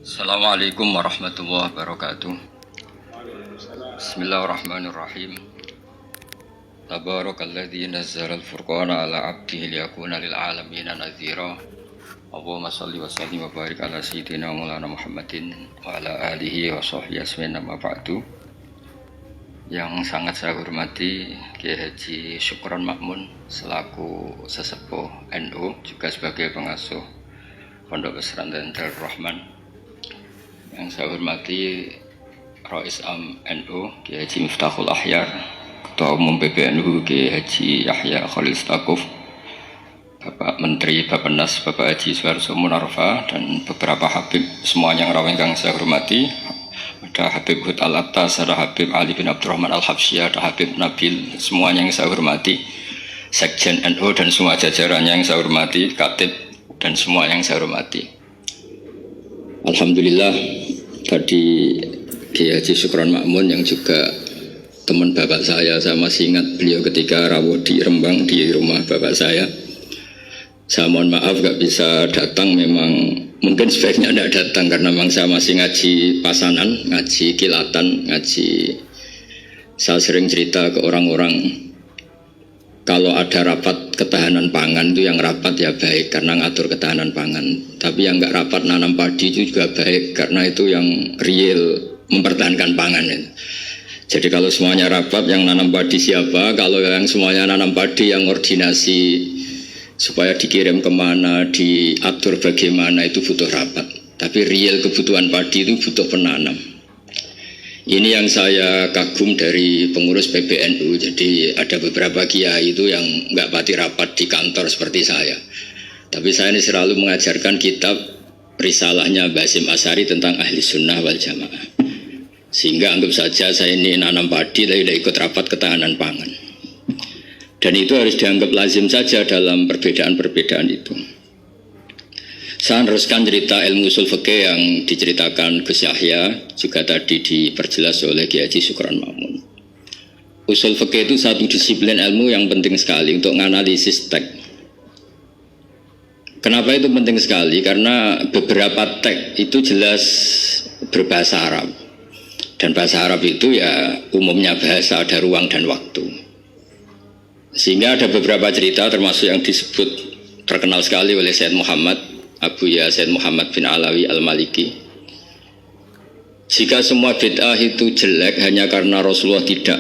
Assalamualaikum warahmatullahi wabarakatuh. Bismillahirrahmanirrahim. Tabarakalladzi nazzala al-furqana ala 'abdihi liyakuna lil 'alamina nadhira. Allahumma shalli wa sallim wa barik ala sayyidina Maulana Muhammadin wa ala alihi wa sahbihi ajmain amma ba'du. Yang sangat saya hormati Kiai Haji Syukron Makmun selaku sesepuh NU juga sebagai pengasuh Pondok Pesantren Darul Rahman. Yang saya hormati Rais Am NU Kiai Haji Miftahul Ahyar, Ketua Umum PBNU Kiai Haji Yahya Khalil Stakuf, Bapak Menteri Bappenas Bapak Haji Suharso Munarfa, dan beberapa Habib semuanya yang raweng yang saya hormati. Ada Habib Hud Al-Attas, ada Habib Ali bin Abdurrahman Al-Habsyi, ada Habib Nabil, semuanya yang saya hormati. Sekjen NU dan semua jajarannya yang saya hormati, Katib dan semua yang saya hormati. Alhamdulillah, tadi Kiai Haji Syukron Makmun yang juga teman bapak saya masih ingat beliau ketika rawuh di Rembang di rumah bapak saya. Saya mohon maaf gak bisa datang, memang mungkin sebaiknya tidak datang karena memang saya masih ngaji pasanan, ngaji kilatan, ngaji. Saya sering cerita ke orang-orang, kalau ada rapat ketahanan pangan itu yang rapat ya baik karena ngatur ketahanan pangan. Tapi yang nggak rapat nanam padi itu juga baik karena itu yang real mempertahankan pangan. Jadi kalau semuanya rapat, yang nanam padi siapa? Kalau yang semuanya nanam padi, yang koordinasi supaya dikirim kemana, diatur bagaimana, itu butuh rapat. Tapi real kebutuhan padi itu butuh penanam. Ini yang saya kagum dari pengurus PBNU. Jadi ada beberapa kiai itu yang nggak pati rapat di kantor seperti saya. Tapi saya ini selalu mengajarkan kitab risalahnya Basim Asy'ari tentang ahli sunnah wal jamaah. Sehingga anggap saja saya ini nanam padi tapi tidak ikut rapat ketahanan pangan. Dan itu harus dianggap lazim saja dalam perbedaan-perbedaan itu. Saya meneruskan cerita ilmu usul fikih yang diceritakan Gus Yahya, juga tadi diperjelas oleh Kiai Haji Syukron Makmun. Usul fikih itu satu disiplin ilmu yang penting sekali untuk menganalisis teks. Kenapa itu penting sekali? Karena beberapa teks itu jelas berbahasa Arab. Dan bahasa Arab itu ya umumnya bahasa ada ruang dan waktu. Sehingga ada beberapa cerita termasuk yang disebut terkenal sekali oleh Sayyid Muhammad Abu Ya Sayyid Muhammad bin Alawi Al-Maliki. Jika semua bid'ah itu jelek hanya karena Rasulullah tidak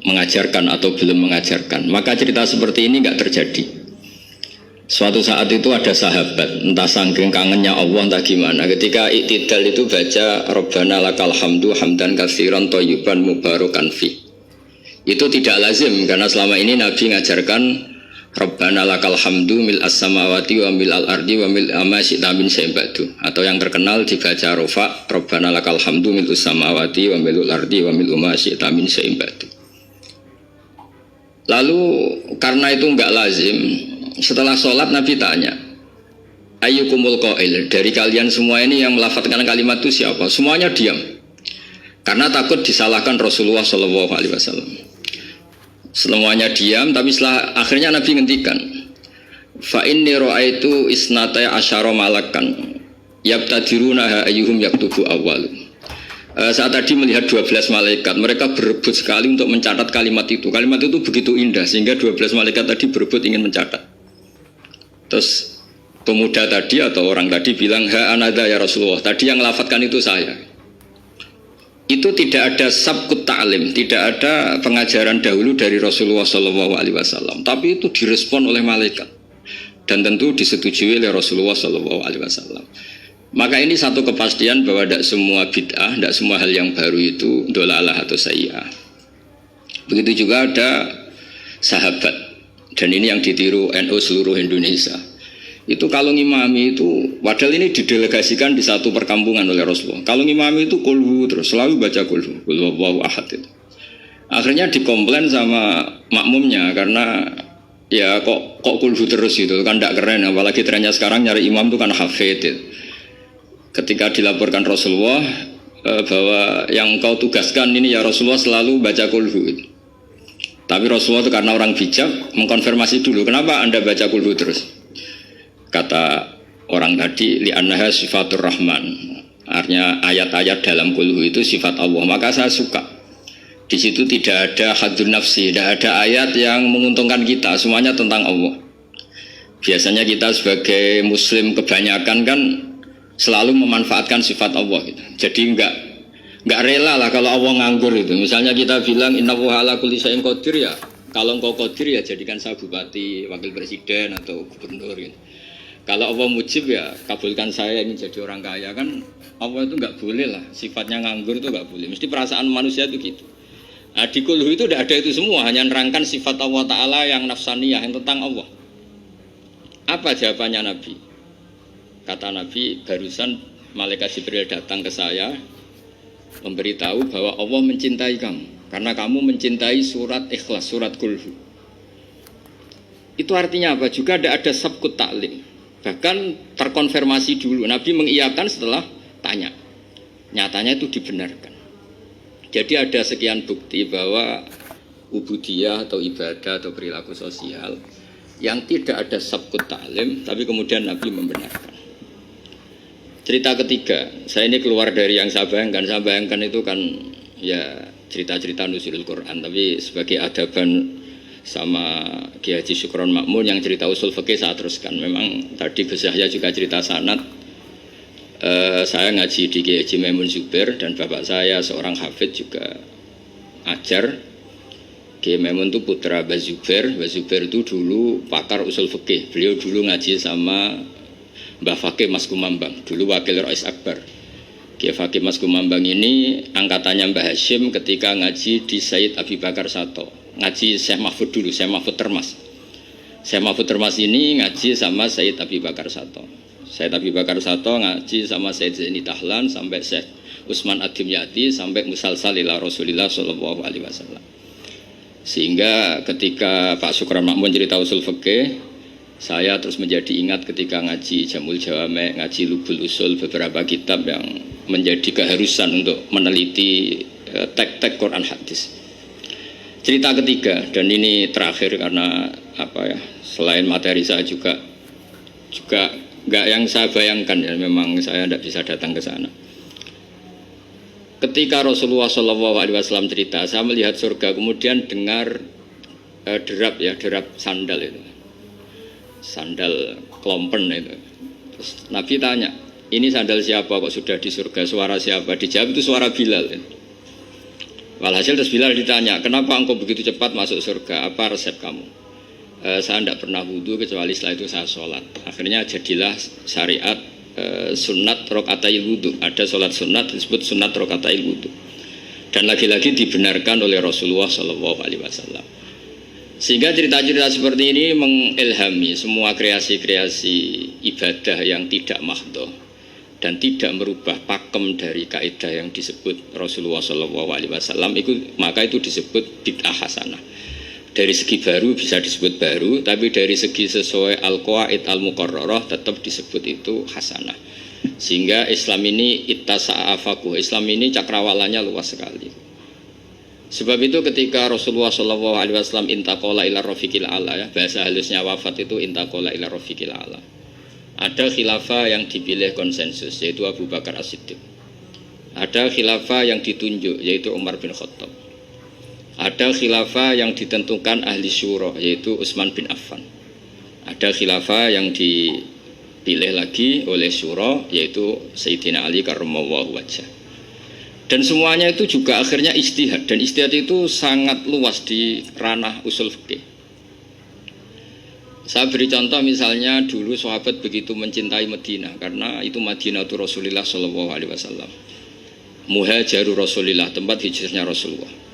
mengajarkan atau belum mengajarkan, maka cerita seperti ini nggak terjadi. Suatu saat itu ada sahabat, entah saking kangennya Allah entah gimana, ketika iktidal itu baca Rabbana lakal hamdu hamdan katsiran thayyiban mubarakan fi. Itu tidak lazim karena selama ini Nabi mengajarkan Rabbana lakal hamdu mil as-samawati wa mil al-ardi wa mil ma syi'ta min syai'in ba'du. Atau yang terkenal dibaca Rafa, Rabbana lakal hamdu mil as-samawati wa mil al-ardi wa mil ma syi'ta min syai'in ba'du. Lalu karena itu enggak lazim, setelah sholat Nabi tanya, ayyukumul qail, dari kalian semua ini yang melafadzkan kalimat itu siapa? Semuanya diam. Karena takut disalahkan Rasulullah sallallahu alaihi wasallam. Semuanya diam, tapi setelah akhirnya Nabi ngendikan, fa inni ra'aitu isnatai asyara malakan yabtadirunaha ayyuhum yaktubu awwal. Saat tadi melihat 12 malaikat, mereka berebut sekali untuk mencatat kalimat itu. Kalimat itu begitu indah sehingga 12 malaikat tadi berebut ingin mencatat. Terus pemuda tadi atau orang tadi bilang, ha anada ya Rasulullah, tadi yang lafadzkan itu saya. Itu tidak ada sabkut ta'lim, tidak ada pengajaran dahulu dari Rasulullah SAW, tapi itu direspon oleh malaikat dan tentu disetujui oleh Rasulullah SAW. Maka ini satu kepastian bahwa tidak semua bid'ah, tidak semua hal yang baru itu dolalah atau sayyi'ah. Begitu juga ada sahabat, dan ini yang ditiru NU seluruh Indonesia. Itu kalau ngimami itu, padahal ini didelegasikan di satu perkampungan oleh Rasulullah. Kalau ngimami itu kulhu terus, selalu baca kulhu wallahu ahad itu. Akhirnya dikomplain sama makmumnya karena ya kok kulhu terus itu kan tidak keren. Apalagi trennya sekarang nyari imam itu kan hafid itu. Ketika dilaporkan Rasulullah bahwa yang kau tugaskan ini ya Rasulullah selalu baca kulhu itu. Tapi Rasulullah itu karena orang bijak mengkonfirmasi dulu, kenapa anda baca kulhu terus? Kata orang tadi, li'annaha sifatur rahman, Artinya ayat-ayat dalam kulhu itu sifat Allah, maka saya suka. Di situ tidak ada hadun nafsi, tidak ada ayat yang menguntungkan kita, semuanya tentang Allah. Biasanya kita sebagai muslim kebanyakan kan selalu memanfaatkan sifat Allah gitu. Jadi enggak rela lah kalau Allah nganggur itu. Misalnya kita bilang innallaha ala kulli syai'in qadir, ya kalau engkau qadir ya jadikan saya bupati, wakil presiden atau gubernur gitu. Kalau Allah mujib ya kabulkan saya ingin jadi orang kaya. Kan Allah itu enggak boleh lah, sifatnya nganggur itu enggak boleh. Mesti perasaan manusia itu gitu. Nah, di kulhu itu tidak ada itu semua, hanya nerangkan sifat Allah Ta'ala yang nafsaniyah, yang tentang Allah. Apa jawabannya Nabi? Kata Nabi, barusan malaikat Jibril datang ke saya memberitahu bahwa Allah mencintai kamu karena kamu mencintai surat Ikhlas, surat Kulhu. Itu artinya apa? Juga ada sabkut taklim. Bahkan terkonfirmasi dulu. Nabi mengiyakan setelah tanya. Nyatanya itu dibenarkan. Jadi ada sekian bukti bahwa ubudiyah atau ibadah atau perilaku sosial yang tidak ada sabkut taklim, tapi kemudian Nabi membenarkan. Cerita ketiga, saya ini keluar dari yang saya bayangkan itu kan ya cerita-cerita nuzulul Quran, tapi sebagai adaban sama Kiai Haji Syukron Makmun yang cerita usul fikih saya teruskan. Memang tadi Gus Yahya juga cerita sanad. Saya ngaji di Kiai Haji Maimun Zubair dan bapak saya seorang hafidz juga ajar. Kiai Maimun itu putra Mbah Zubair. Mbah Zubair itu dulu pakar usul fikih. Beliau dulu ngaji sama Mbah Fakih Mas Kumambang, dulu wakil Rais Akbar. Kiai Fakih Mas Kumambang ini angkatannya Mbah Hashim ketika ngaji di Said Abi Bakar Sato. Ngaji Syekh Mahfud dulu, Syekh Mahfud Termas. Syekh Mahfud Termas ini ngaji sama Said Abi Bakar Sato. Said Abi Bakar Sato ngaji sama Said Zaini Tahlan sampai Syekh Utsman Ad-Dimyati sampai musalsal ila Rasulillah sallallahu alaihi wasallam. Sehingga ketika Pak Syukron Makmun cerita usul fikih, saya terus menjadi ingat ketika ngaji Jamul Jawame, ngaji Lubul Usul, beberapa kitab yang menjadi keharusan untuk meneliti tek-tek Quran hadis. Cerita ketiga, dan ini terakhir karena apa ya, selain materi saya juga nggak yang saya bayangkan ya, memang saya tidak bisa datang ke sana. Ketika Rasulullah SAW cerita, saya melihat surga, kemudian dengar derap sandal itu, sandal klompen itu. Terus Nabi tanya, ini sandal siapa kok sudah di surga, suara siapa? Dijawab itu suara Bilal. Walhasil terus Bilal ditanya, kenapa engkau begitu cepat masuk surga? Apa resep kamu? Saya tidak pernah wudhu kecuali setelah itu saya sholat. Akhirnya jadilah syariat sunat rokatail wudhu. Ada sholat sunat disebut sunat rokatail wudhu. Dan lagi-lagi dibenarkan oleh Rasulullah SAW. Sehingga cerita-cerita seperti ini mengilhami semua kreasi-kreasi ibadah yang tidak mahdhah dan tidak merubah pakem dari kaidah yang disebut Rasulullah SAW, maka itu disebut bid'ah hasanah. Dari segi baru bisa disebut baru, tapi dari segi sesuai al-qawaid al-muqarrarah tetap disebut itu hasanah. Sehingga Islam ini ittasa'afaku, Islam ini cakrawalanya luas sekali. Sebab itu ketika Rasulullah SAW intaqala ila rafiqil a'la, ya, bahasa halusnya wafat itu intaqala ila rafiqil a'la. Ada khilafah yang dipilih konsensus, yaitu Abu Bakar As-Siddiq. Ada khilafah yang ditunjuk, yaitu Umar bin Khattab. Ada khilafah yang ditentukan ahli syura, yaitu Utsman bin Affan. Ada khilafah yang dipilih lagi oleh syura, yaitu Sayyidina Ali karramallahu wajhah. Dan semuanya itu juga akhirnya ijtihad, dan ijtihad itu sangat luas di ranah usul fikih. Saya beri contoh misalnya dulu sahabat begitu mencintai Madinah karena itu Madinah itu Rasulullah SAW. Muhajiru Rasulullah, tempat hijrahnya Rasulullah.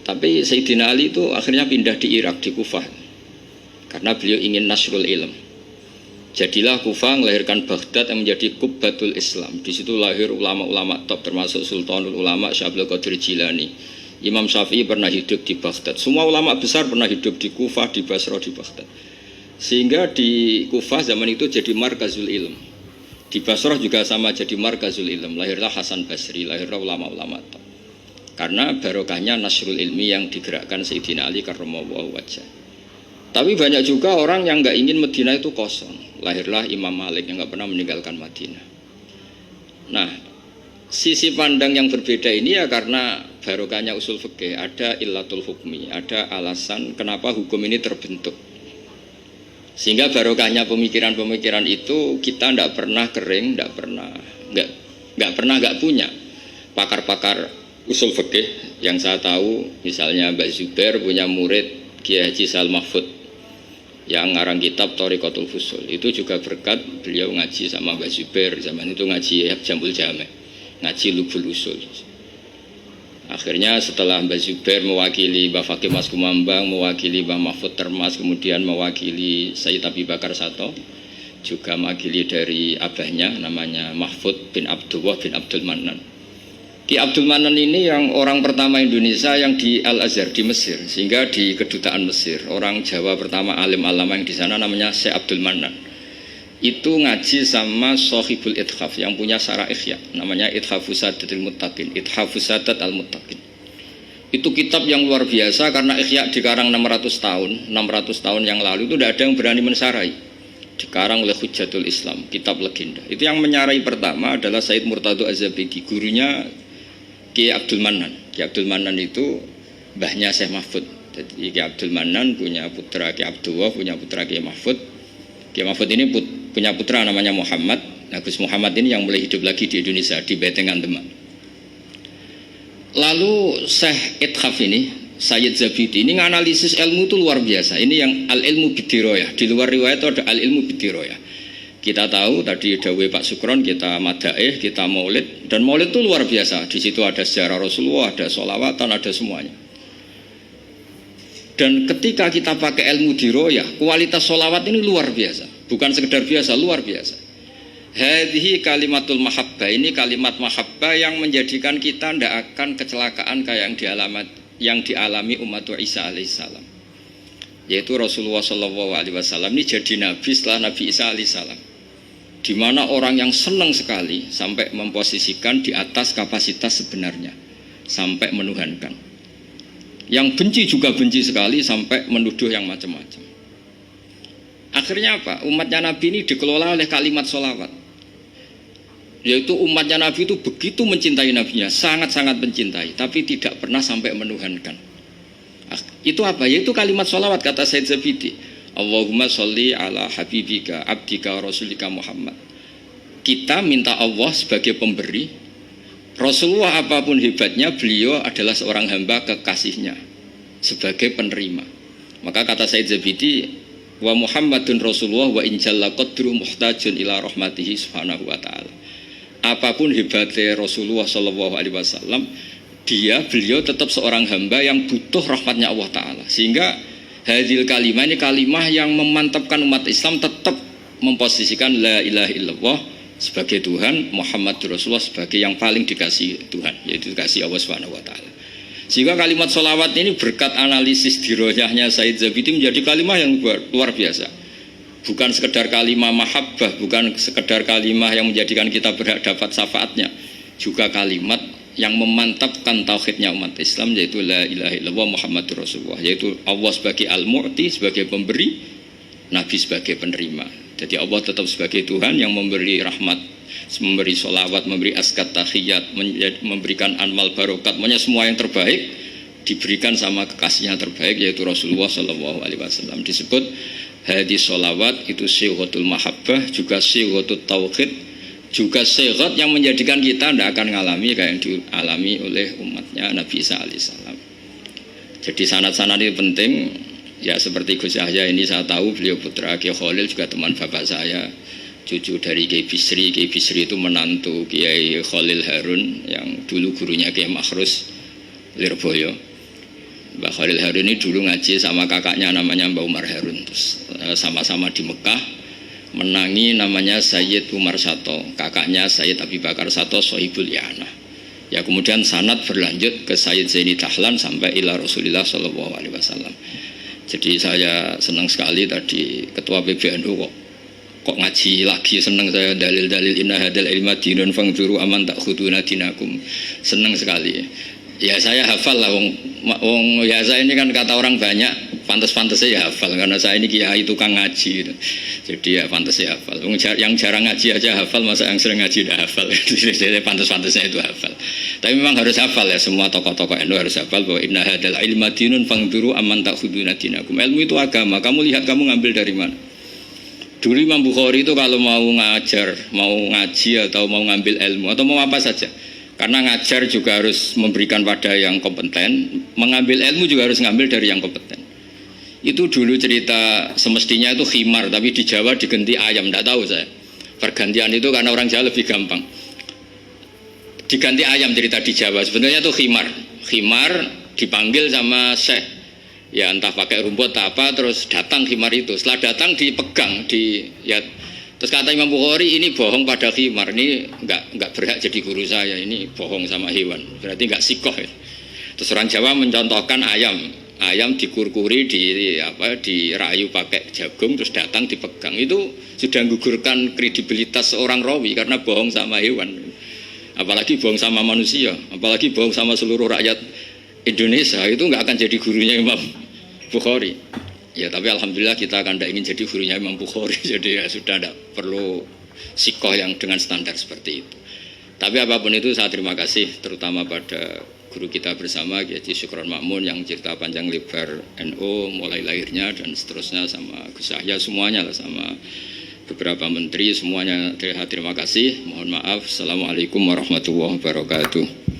Tapi Sayyidina Ali itu akhirnya pindah di Irak, di Kufah, karena beliau ingin nasrul ilm. Jadilah Kufah melahirkan Baghdad yang menjadi Qubbatul Islam. Di situ lahir ulama-ulama top termasuk Sultanul Ulama Syekh Abdul Qadir Jilani. Imam Syafi'i pernah hidup di Baghdad. Semua ulama besar pernah hidup di Kufah, di Basra, di Baghdad. Sehingga di Kufah zaman itu jadi markazul ilm. Di Basra juga sama jadi markazul ilm. Lahirlah Hasan Basri, lahirlah ulama-ulama top. Karena barokahnya nasrul ilmi yang digerakkan Sayyidina Ali karramallahu wajhah. Tapi banyak juga orang yang nggak ingin Madinah itu kosong. Lahirlah Imam Malik yang nggak pernah meninggalkan Madinah. Nah, sisi pandang yang berbeda ini ya karena barokahnya usul fikih, ada illatul hukmi, ada alasan kenapa hukum ini terbentuk. Sehingga barokahnya pemikiran-pemikiran itu kita tidak pernah kering, nggak pernah punya pakar-pakar usul fikih. Yang saya tahu misalnya Mbak Zubair punya murid Kiai Haji Sal Mahfud yang ngarang kitab Thariqatul Fusul, itu juga berkat beliau ngaji sama Mbak Zubair zaman itu, ngaji Jambul Jame, ngaji Lubul Usul. Akhirnya setelah Mbak Zubair mewakili Mbak Fakih Mas Kumambang, mewakili Mbak Mahfud Termas, kemudian mewakili Sayyid Abi Bakar Sato, juga mewakili dari abahnya namanya Mahfud bin Abdullah bin Abdul Manan. Ki Abdul Manan ini yang orang pertama Indonesia yang di Al-Azhar di Mesir, sehingga di kedutaan Mesir orang Jawa pertama alim alama yang di sana namanya Syekh Abdul Manan. Itu ngaji sama Sohibul Ithaf yang punya Syarah Ikhya, namanya Ithafus Sadatil Muttaqin, Ithafus Sadat Al-Muttaqin. Itu kitab yang luar biasa karena Ikhya dikarang 600 tahun yang lalu, itu tidak ada yang berani mensarai. Dikarang oleh Hujjatul Islam, kitab legenda. Itu yang menyarai pertama adalah Said Murtado Az-Zabidi, gurunya Ki Abdul Manan. Ki Abdul Manan itu mbahnya Syekh Mahfud. Jadi Ki Abdul Manan punya putra Ki Abdullah, punya putra Ki Mahfud. Ki Mahfud ini punya putra namanya Muhammad. Nah, Gus Muhammad ini yang mulai hidup lagi di Indonesia, di Betengan Demak. Lalu Syekh Ithaf ini, Sayyid Zabidi ini nganalisis ilmu itu luar biasa. Ini yang al-ilmu bidiroyah. Di luar riwayat itu ada al-ilmu bidiroyah. Kita tahu tadi dawuh Pak Sukron, kita madaih, kita maulid, dan maulid itu luar biasa. Di situ ada sejarah Rasulullah, ada sholawatan, ada semuanya. Dan ketika kita pakai ilmu diroyah, kualitas sholawat ini luar biasa, bukan sekedar biasa, luar biasa. Hadhihi kalimatul mahabbah, ini kalimat mahabbah yang menjadikan kita tidak akan kecelakaan kayak yang dialami umat Isa alaihissalam. Yaitu Rasulullah SAW ini jadi nabi setelah Nabi Isa alaihissalam, di mana orang yang senang sekali sampai memposisikan di atas kapasitas sebenarnya, sampai menuhankan. Yang benci juga benci sekali sampai menuduh yang macam-macam. Akhirnya apa? Umatnya Nabi ini dikelola oleh kalimat sholawat. Yaitu umatnya Nabi itu begitu mencintai Nabinya, sangat-sangat mencintai, tapi tidak pernah sampai menuhankan. Itu apa? Yaitu kalimat sholawat, kata Sayyid Zabidi. Allahumma sholli ala habibika abdika rasulika Muhammad. Kita minta Allah sebagai pemberi. Rasulullah apapun hebatnya, beliau adalah seorang hamba kekasihnya sebagai penerima. Maka kata Sayyid Zabidi, wa Muhammadun Rasulullah wa injalla qadru muhtajun ila rahmatihi subhanahu wa ta'ala. Apapun hebatnya Rasulullah sallallahu alaihi wasallam, beliau tetap seorang hamba yang butuh rahmatnya Allah Ta'ala. Sehingga hadil kalimah ini kalimah yang memantapkan umat Islam tetap memposisikan la ilaha illallah sebagai Tuhan, Muhammad Rasulullah sebagai yang paling dikasih Tuhan, yaitu dikasih Allah Subhanahu wa Ta'ala. Sehingga kalimat sholawat ini berkat analisis diroyahnya Sayyid Zabidi menjadi kalimah yang luar biasa. Bukan sekedar kalimah mahabbah, bukan sekedar kalimah yang menjadikan kita berhak dapat syafaatnya, juga kalimat yang memantapkan tauhidnya umat Islam, yaitu la ilaha illallah Muhammadur Rasulullah, yaitu Allah sebagai al-mu'ti, sebagai pemberi, Nabi sebagai penerima. Jadi Allah tetap sebagai Tuhan yang memberi rahmat, memberi sholawat, memberi askat tahiyat, memberikan anmal barokat, semua yang terbaik diberikan sama kekasihnya terbaik, yaitu Rasulullah Shallallahu Alaihi Wasallam. Disebut hadis sholawat itu sighatul mahabbah, juga sighatul tauhid, juga sighat yang menjadikan kita tidak akan mengalami kayak yang dialami oleh umatnya Nabi Isa alaihissalam. Jadi sanad-sanad ini penting. Ya seperti Gus Yahya ini saya tahu beliau putra Kiai Khalil, juga teman bapak saya, cucu dari Kiai Bisri. Kiai Bisri itu menantu Kiai Khalil Harun yang dulu gurunya Kiai Makhrus Lirboyo. Mbak Khalil Harun ini dulu ngaji sama kakaknya namanya Mbak Umar Harun. Terus sama-sama di Mekah menangi namanya Sayyid Umar Sato, kakaknya Sayyid Abi Bakar Sato Sohibul Yana. Ya kemudian sanad berlanjut ke Sayyid Zaini Dahlan sampai ila Rasulullah Sallallahu Alaihi Wasallam. Jadi saya senang sekali tadi ketua PBNU kok ngaji lagi, senang saya dalil-dalil inna hadal ilma dinun fangzuru aman takhuduna dinakum. Senang sekali. Ya saya hafal lah wong ya saya ini kan kata orang banyak pantas-pantasnya ya hafal karena saya ini kiai tukang ngaji gitu. Jadi ya pantasnya hafal. Yang jarang ngaji aja hafal, masa yang sering ngaji udah hafal. Jadi pantas-pantasnya itu hafal. Tapi memang harus hafal ya, semua tokoh-tokoh NU harus hafal bahwa inna hadal ilma dinun fangduru aman ta'khuduna dinakum. Ilmu itu agama, kamu lihat kamu ngambil dari mana. Dulu Imam Bukhari itu kalau mau ngajar, mau ngaji atau mau ngambil ilmu atau mau apa saja, karena ngajar juga harus memberikan pada yang kompeten, mengambil ilmu juga harus ngambil dari yang kompeten. Itu dulu cerita semestinya itu khimar, tapi di Jawa diganti ayam, tidak tahu saya. Pergantian itu karena orang Jawa lebih gampang. Diganti ayam cerita di Jawa, sebenarnya itu khimar. Khimar dipanggil sama syekh. Ya entah pakai rumput atau apa, terus datang khimar itu. Setelah datang dipegang, terus kata Imam Bukhari, ini bohong pada khimar, ini enggak berhak jadi guru saya, ini bohong sama hewan, berarti enggak sikoh ya. Terus orang Jawa mencontohkan ayam dikurkuri, dirayu pakai jagung, terus datang dipegang. Itu sudah menggugurkan kredibilitas seorang rawi karena bohong sama hewan. Apalagi bohong sama manusia, apalagi bohong sama seluruh rakyat Indonesia, itu enggak akan jadi gurunya Imam Bukhari. Ya tapi alhamdulillah kita akan tidak ingin jadi gurunya Imam Bukhari. Jadi ya sudah tidak perlu sikoh yang dengan standar seperti itu. Tapi apapun itu saya terima kasih terutama pada guru kita bersama Kiai Syukron Makmun yang cerita panjang lebar NU mulai lahirnya dan seterusnya, sama Gus Yahya semuanya lah, sama beberapa menteri semuanya. Terima kasih. Mohon maaf. Assalamualaikum warahmatullahi wabarakatuh.